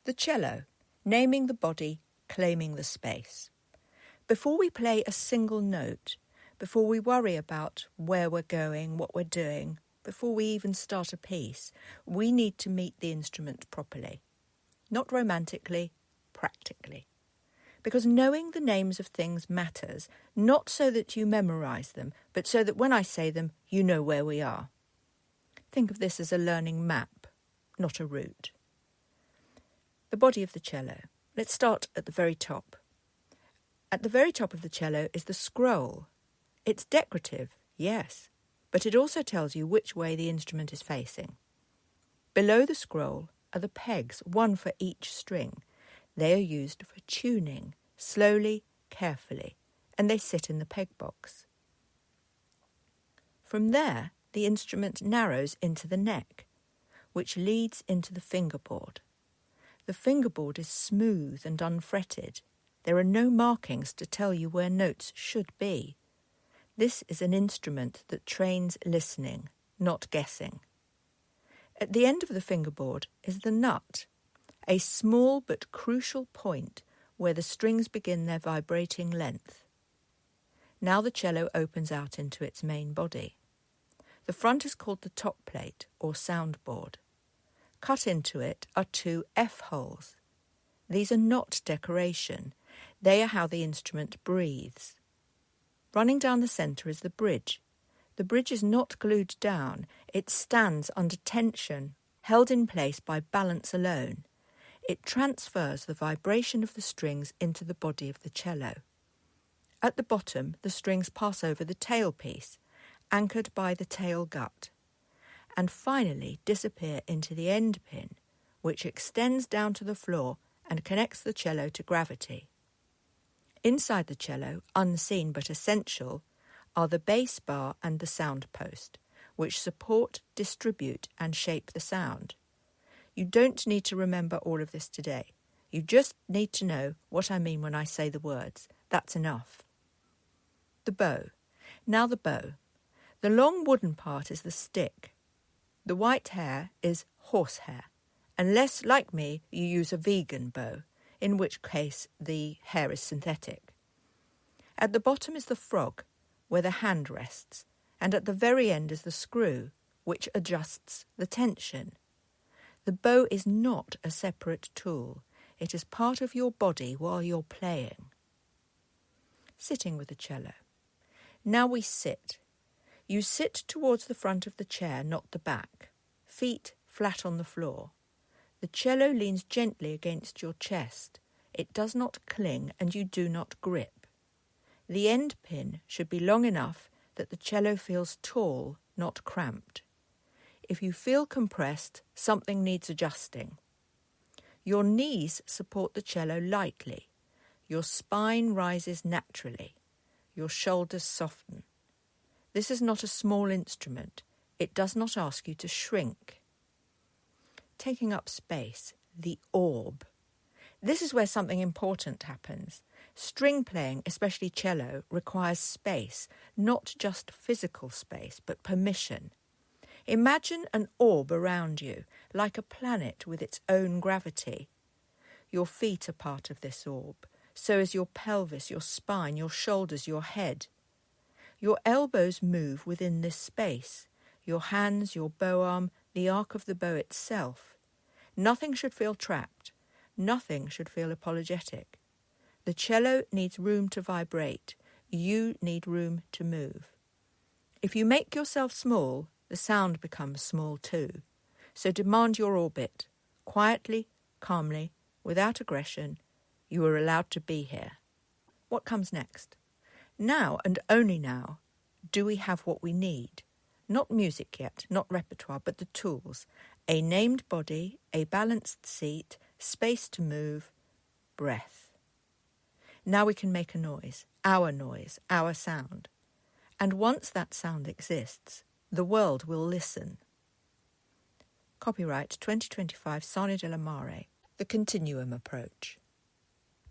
The cello, naming the body, claiming the space. Before we play a single note, before we worry about where we're going, what we're doing, before we even start a piece, we need to meet the instrument properly. Not romantically, practically. Because knowing the names of things matters, not so that you memorise them, but so that when I say them, you know where we are. Think of this as a learning map, not a route. The body of the cello. Let's start at the very top. At the very top of the cello is the scroll. It's decorative, yes, but it also tells you which way the instrument is facing. Below the scroll are the pegs, one for each string. They are used for tuning, slowly, carefully, and they sit in the peg box. From there, the instrument narrows into the neck, which leads into the fingerboard. The fingerboard is smooth and unfretted. There are no markings to tell you where notes should be. This is an instrument that trains listening, not guessing. At the end of the fingerboard is the nut, a small but crucial point where the strings begin their vibrating length. Now the cello opens out into its main body. The front is called the top plate or soundboard. Cut into it are 2 F-holes. These are not decoration. They are how the instrument breathes. Running down the centre is the bridge. The bridge is not glued down. It stands under tension, held in place by balance alone. It transfers the vibration of the strings into the body of the cello. At the bottom, the strings pass over the tailpiece, anchored by the tail gut, and finally disappear into the end pin, which extends down to the floor and connects the cello to gravity. Inside the cello, unseen but essential, are the bass bar and the sound post, which support, distribute and shape the sound. You don't need to remember all of this today. You just need to know what I mean when I say the words. That's enough. The bow. Now the bow. The long wooden part is the stick. The white hair is horsehair, unless, like me, you use a vegan bow, in which case the hair is synthetic. At the bottom is the frog, where the hand rests, and at the very end is the screw, which adjusts the tension. The bow is not a separate tool. It is part of your body while you're playing. Sitting with the cello. Now we sit. You sit towards the front of the chair, not the back. Feet flat on the floor. The cello leans gently against your chest. It does not cling and you do not grip. The end pin should be long enough that the cello feels tall, not cramped. If you feel compressed, something needs adjusting. Your knees support the cello lightly. Your spine rises naturally. Your shoulders soften. This is not a small instrument. It does not ask you to shrink. Taking up space, the orb. This is where something important happens. String playing, especially cello, requires space, not just physical space, but permission. Imagine an orb around you, like a planet with its own gravity. Your feet are part of this orb. So is your pelvis, your spine, your shoulders, your head. Your elbows move within this space. Your hands, your bow arm, the arc of the bow itself. Nothing should feel trapped. Nothing should feel apologetic. The cello needs room to vibrate. You need room to move. If you make yourself small, the sound becomes small too. So demand your orbit. Quietly, calmly, without aggression, you are allowed to be here. What comes next? Now, and only now, do we have what we need? Not music yet, not repertoire, but the tools. A named body, a balanced seat, space to move, breath. Now we can make a noise, our sound. And once that sound exists, the world will listen. Copyright 2025 Sarnia della Maré, the Continuum approach.